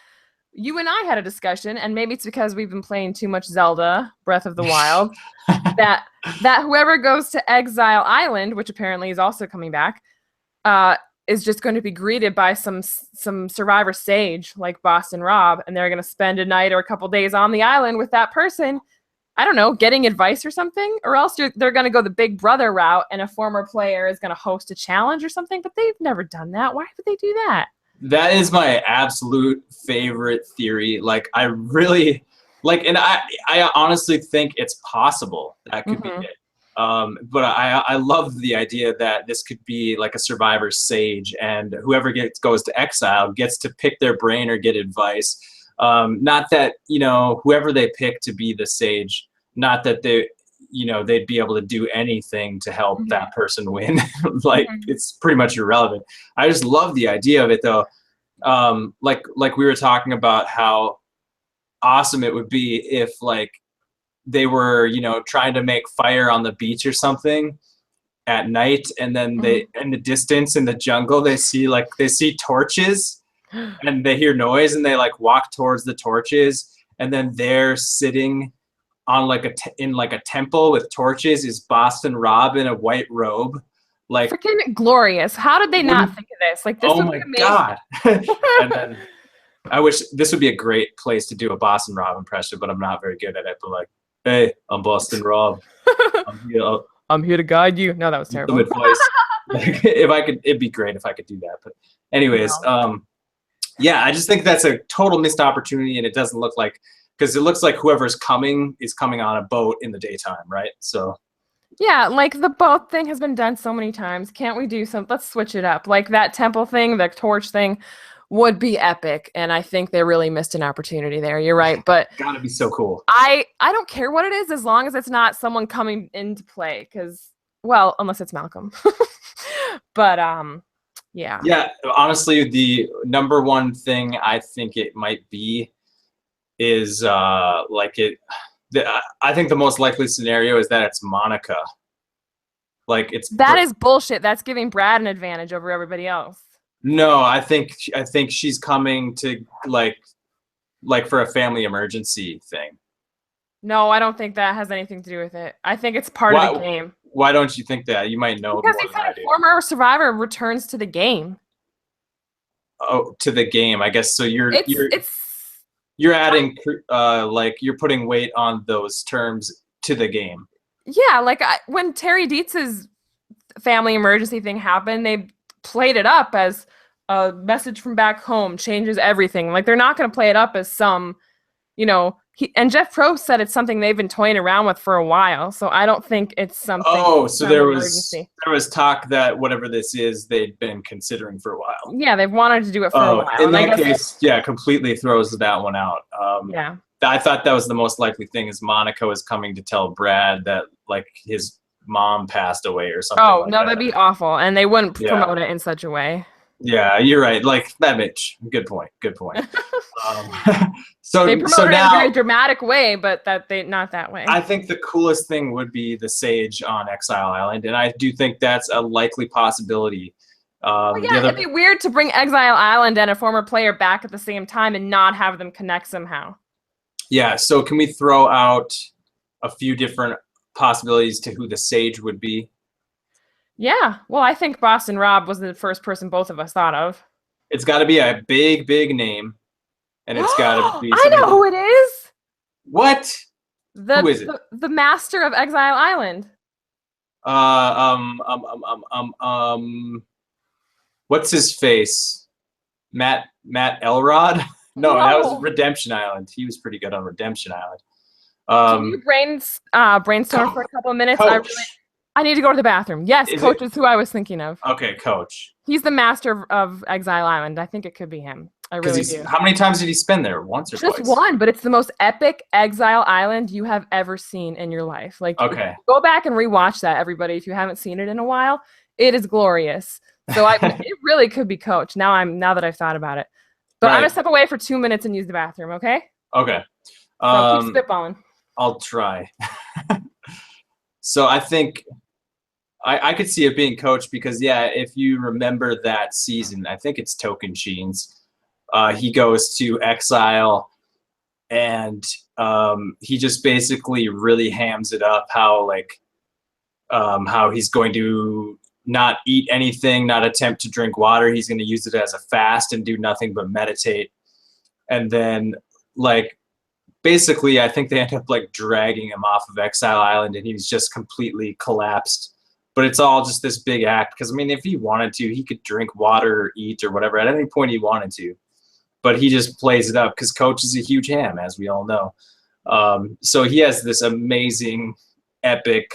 you and I had a discussion, and maybe it's because we've been playing too much Zelda Breath of the Wild, that whoever goes to Exile Island, which apparently is also coming back, is just going to be greeted by some survivor sage like Boston Rob, and they're going to spend a night or a couple days on the island with that person. I don't know, getting advice or something, or else they're going to go the Big Brother route, and a former player is going to host a challenge or something. But they've never done that. Why would they do that? that is my absolute favorite theory. Like, I really like, and I honestly think it's possible that could be it. But I love the idea that this could be like a survivor sage, and whoever goes to exile gets to pick their brain or get advice. Not that, you know, whoever they pick to be the sage, not that they, you know, they'd be able to do anything to help that person win. Like, it's pretty much irrelevant. I just love the idea of it though. Like we were talking about how awesome it would be if, like, they were, trying to make fire on the beach or something at night, and then they, in the distance in the jungle, they see torches, and they hear noise, and they like walk towards the torches, and then they're sitting on in a temple with torches is Boston Rob in a white robe. Like, freaking glorious. How did they not think of this? Like, this oh would my be amazing. God. And then I wish this would be a great place to do a Boston Rob impression, but I'm not very good at it. But like, hey, I'm Boston Rob. I'm here to guide you. No, that was terrible. Some advice. If I could, it'd be great if I could do that. But anyways, yeah, I just think that's a total missed opportunity, and it doesn't look like, because it looks like whoever's coming is coming on a boat in the daytime, right? So yeah, like the boat thing has been done so many times. Can't we do some? Let's switch it up. Like that temple thing, the torch thing would be epic, and I think they really missed an opportunity there. You're right, but gotta be so cool. I don't care what it is as long as it's not someone coming into play, because, well, unless it's Malcolm. But yeah. Yeah, honestly, the number one thing I think it might be is I think the most likely scenario is that it's Monica. Like, that is bullshit. That's giving Brad an advantage over everybody else. No, I think she's coming to like for a family emergency thing. No, I don't think that has anything to do with it. I think it's part of the game. Why don't you think that? You might know. Because they said a former survivor returns to the game. Oh, to the game, I guess. So you're adding like you're putting weight on those terms to the game. Yeah, like when Terry Dietz's family emergency thing happened, they played it up as a message from back home, changes everything. Like, they're not going to play it up as some, and Jeff Probst said it's something they've been toying around with for a while. So I don't think it's something. Oh, so there was talk that whatever this is, they'd been considering for a while. Yeah, they've wanted to do it for a while. In that case, yeah, completely throws that one out. Yeah. I thought that was the most likely thing, is Monica was coming to tell Brad that like his mom passed away or something. Oh, no, that'd be awful. And they wouldn't promote it in such a way. Yeah, you're right. Like that bitch. Good point. So they promote it in a very dramatic way, but not that way. I think the coolest thing would be the Sage on Exile Island, and I do think that's a likely possibility. It'd be weird to bring Exile Island and a former player back at the same time and not have them connect somehow. Yeah. So can we throw out a few different possibilities to who the Sage would be? Yeah. Well, I think Boston Rob was the first person both of us thought of. It's got to be a big, big name, and it's got to be. I know who it is. What? Who is it? The master of Exile Island. What's his face? Matt Elrod? No, that was Redemption Island. He was pretty good on Redemption Island. Can you brainstorm for a couple of minutes? I need to go to the bathroom. Yes, Coach is who I was thinking of. Okay, Coach. He's the master of Exile Island. I think it could be him. I really do. How many times did he spend there? Once or twice? Just one, but it's the most epic Exile Island you have ever seen in your life. Like, okay, go back and rewatch that, everybody, if you haven't seen it in a while. It is glorious. So it really could be Coach. Now that I've thought about it. But I'm gonna step away for 2 minutes and use the bathroom. Okay. Okay. So keep spitballing. I'll try. So I think I could see it being Coach because, yeah, if you remember that season, I think it's Token Sheens. He goes to exile, and he just basically really hams it up how he's going to not eat anything, not attempt to drink water. He's going to use it as a fast and do nothing but meditate. And then, basically, I think they end up dragging him off of Exile Island, and he's just completely collapsed. But it's all just this big act. Because, I mean, if he wanted to, he could drink water or eat or whatever at any point he wanted to. But he just plays it up because Coach is a huge ham, as we all know. So he has this amazing, epic,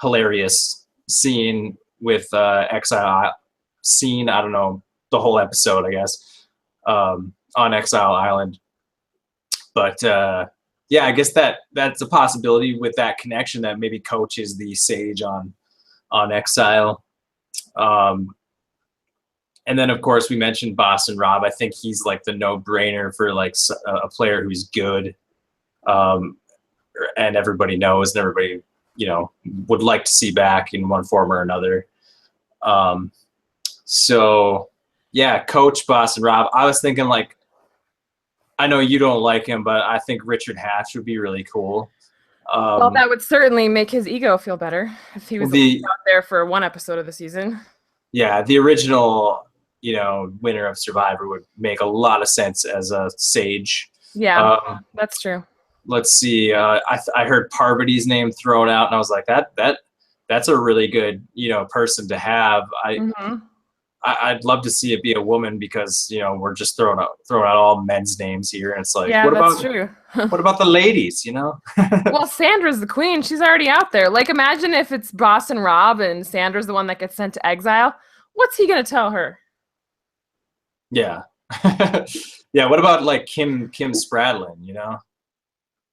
hilarious scene with Exile scene. I don't know, the whole episode, I guess, on Exile Island. But yeah, I guess that's a possibility with that connection that maybe Coach is the Sage on Exile. And then, of course, we mentioned Boston Rob. I think he's the no-brainer for a player who's good. and everybody knows, and everybody, would like to see back in one form or another. So yeah, Coach Boston Rob. I was thinking, like, I know you don't like him, but I think Richard Hatch would be really cool. Well, that would certainly make his ego feel better if he was out there for one episode of the season. Yeah, the original, winner of Survivor would make a lot of sense as a sage. Yeah, that's true. Let's see. I heard Parvati's name thrown out, and I was like, that's a really good, person to have. I'd love to see it be a woman because, we're just throwing out all men's names here, and it's like, yeah, that's true. What about the ladies? Well, Sandra's the queen. She's already out there. Like, imagine if it's Boston Rob and Sandra's the one that gets sent to exile. What's he gonna tell her? Yeah. Yeah. What about like Kim Spradlin?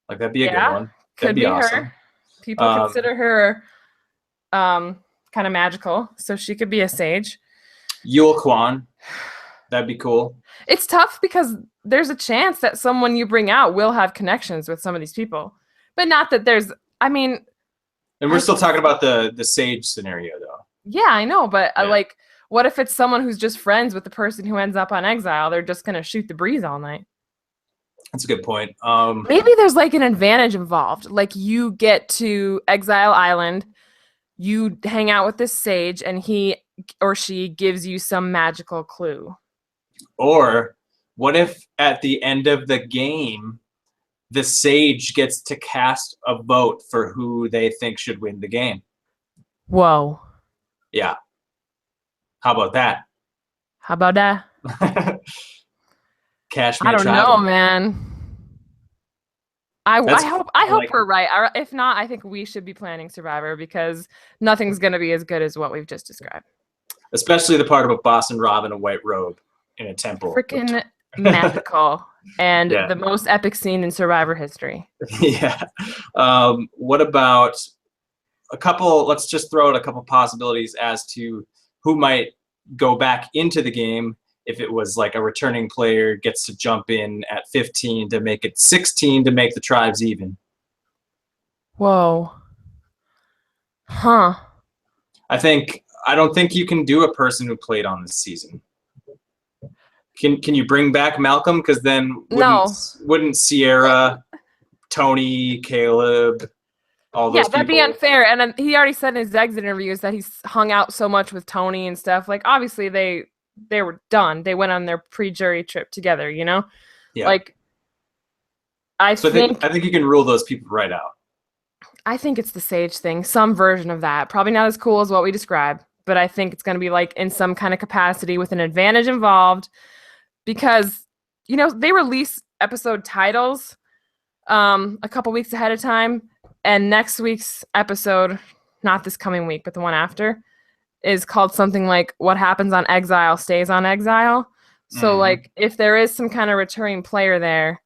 Like, that'd be a good one. That'd be awesome. Her. People consider her kind of magical, so she could be a sage. Yul Kwan, that'd be cool. It's tough because there's a chance that someone you bring out will have connections with some of these people, but not that there's. I mean, and we're still talking about the sage scenario, though. Yeah, I know, but like, what if it's someone who's just friends with the person who ends up on exile? They're just gonna shoot the breeze all night. That's a good point. Maybe there's like an advantage involved. Like, you get to Exile Island, you hang out with this sage, and he or she gives you some magical clue. Or what if at the end of the game, the sage gets to cast a vote for who they think should win the game? Whoa. Yeah. How about that? How about that? Cash me I don't know, man. I hope we're right. If not, I think we should be planning Survivor because nothing's going to be as good as what we've just described. Especially the part about Boston Rob in a white robe in a temple. Freaking magical. And the most epic scene in Survivor history. Yeah. What about let's just throw out a couple possibilities as to who might go back into the game. If it was like a returning player gets to jump in at 15 to make it 16 to make the tribes even. Whoa. Huh. I don't think you can do a person who played on this season. Can you bring back Malcolm? Because then wouldn't Sierra, Tony, Caleb, all those people? That'd be unfair. And he already said in his exit interviews that he's hung out so much with Tony and stuff. Like, obviously they were done. They went on their pre-jury trip together, Yeah. Like, I think you can rule those people right out. I think it's the sage thing, some version of that. Probably not as cool as what we described, but I think it's going to be like in some kind of capacity with an advantage involved because, they release episode titles a couple weeks ahead of time, and next week's episode, not this coming week, but the one after, is called something like What Happens on Exile Stays on Exile. So, like, if there is some kind of returning player there,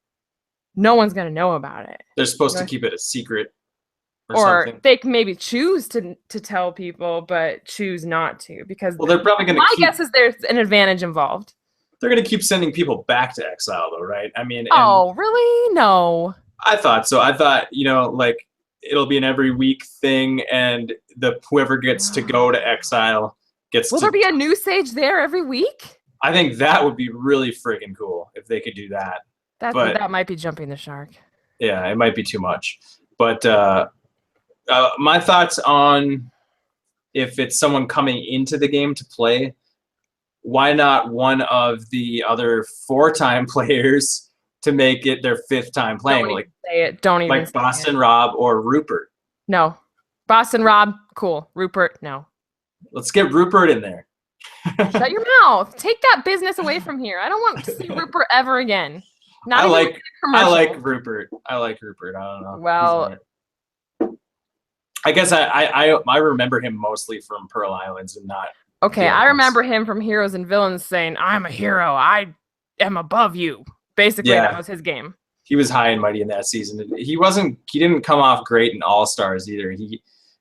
no one's going to know about it. They're supposed to keep it a secret or something. They can maybe choose to tell people, but choose not to because they're probably going to my guess is there's an advantage involved. They're going to keep sending people back to exile, though, right? I mean... Oh, really? No. I thought so. I thought, like, it'll be an every week thing, and whoever gets to go to exile gets Will there be a new sage there every week? I think that would be really freaking cool if they could do that. That might be jumping the shark. Yeah, it might be too much. But my thoughts on if it's someone coming into the game to play, why not one of the other 4-time players to make it their 5th time playing? Don't even say it. Don't even like Boston Rob or Rupert. No. Boston Rob, cool. Rupert, no. Let's get Rupert in there. Shut your mouth. Take that business away from here. I don't want to see Rupert ever again. I like Rupert. I don't know. Well, I guess I remember him mostly from Pearl Islands and not. Okay, I remember him from Heroes and Villains saying, "I'm a hero. I am above you." Basically, that was his game. He was high and mighty in that season. He didn't come off great in All Stars either.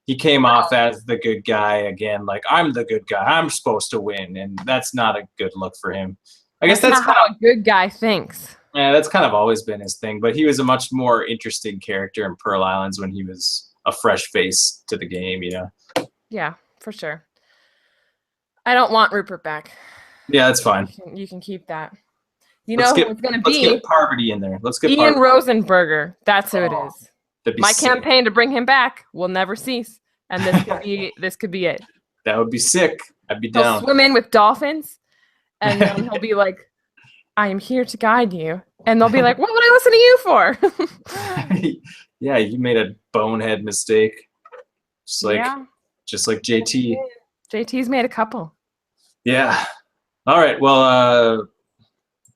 He came off as the good guy again, like, I'm the good guy. I'm supposed to win, and that's not a good look for him. I guess that's not how a good guy thinks. Yeah, that's kind of always been his thing, but he was a much more interesting character in Pearl Islands when he was a fresh face to the game, you know? Yeah, for sure. I don't want Rupert back. Yeah, that's fine. You can keep that. You know who it's going to Let's be? get Parvati in there. Let's get Ian Parvati. Rosenberger. That's who it Oh, is. that'd be My sick. campaign to bring him back will never cease, and this could be it. That would be sick. I'd be He'll down. swim in with dolphins, and then he'll be like, "I am here to guide you," and they'll be like, "What would I listen to you for?" Yeah, you made a bonehead mistake. Just like JT. JT's made a couple. Yeah. All right. Well,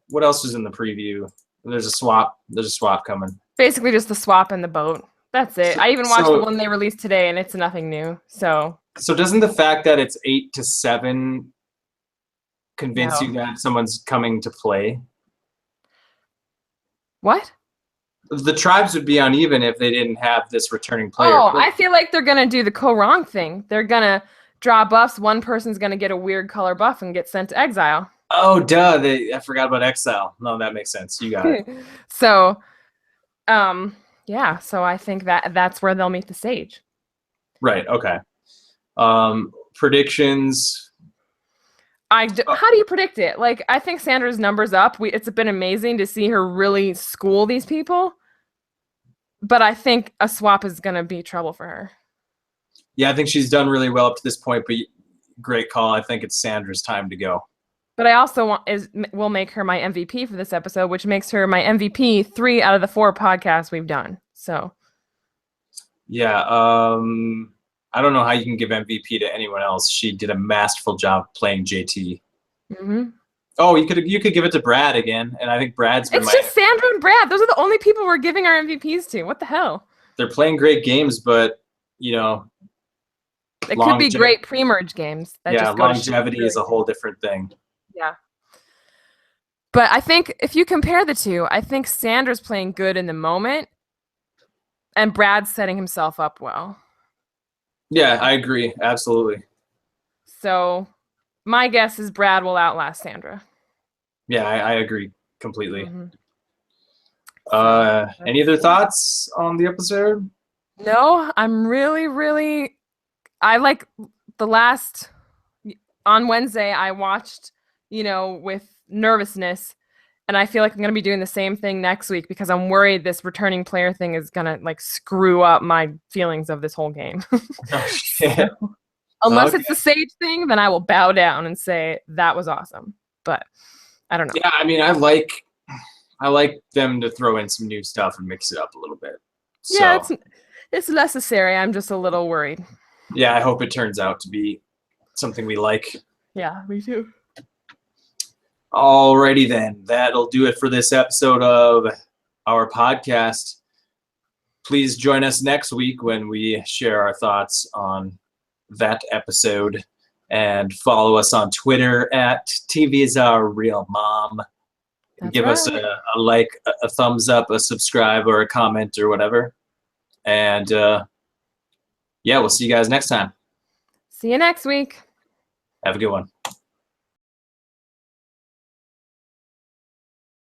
what else was in the preview? There's a swap. There's a swap coming. Basically, just the swap and the boat. That's it. I even watched the one they released today, and it's nothing new. So doesn't the fact that it's 8-7 convince you that someone's coming to play? What? The tribes would be uneven if they didn't have this returning player. Oh, I feel like they're gonna do the co-wrong thing. They're gonna draw buffs. One person's gonna get a weird color buff and get sent to exile. Oh, duh! I forgot about exile. No, that makes sense. You got it. So, yeah. So I think that's where they'll meet the sage. Right. Okay. Predictions. How do you predict it? Like, I think Sandra's numbers up. It's been amazing to see her really school these people. But I think a swap is going to be trouble for her. Yeah, I think she's done really well up to this point, but great call. I think it's Sandra's time to go. But I also will make her my MVP for this episode, which makes her my MVP 3 out of the 4 podcasts we've done. So. Yeah, I don't know how you can give MVP to anyone else. She did a masterful job playing JT. Mm-hmm. Oh, you could give it to Brad again, and I think Brad's been. It's just Sandra and Brad. Those are the only people we're giving our MVPs to. What the hell? They're playing great games, but you know, it could be great pre-merge games. Longevity is a whole different thing. Yeah. But I think if you compare the two, I think Sandra's playing good in the moment, and Brad's setting himself up well. Yeah, I agree. Absolutely. So my guess is Brad will outlast Sandra. Yeah, I agree completely. Mm-hmm. Any other thoughts on the episode? No, I'm really I like the last on Wednesday I watched, with nervousness, and I feel like I'm going to be doing the same thing next week because I'm worried this returning player thing is going to screw up my feelings of this whole game. Oh, shit. So, unless it's the sage thing, then I will bow down and say that was awesome. But I don't know. Yeah, I mean, I like them to throw in some new stuff and mix it up a little bit. So, yeah, it's necessary. I'm just a little worried. Yeah, I hope it turns out to be something we like. Yeah, me too. Alrighty then, that'll do it for this episode of our podcast. Please join us next week when we share our thoughts on that episode, and follow us on Twitter at TVIsOurRealMom. Give us a like, a thumbs up, a subscribe, or a comment or whatever. And yeah, we'll see you guys next time. See you next week. Have a good one.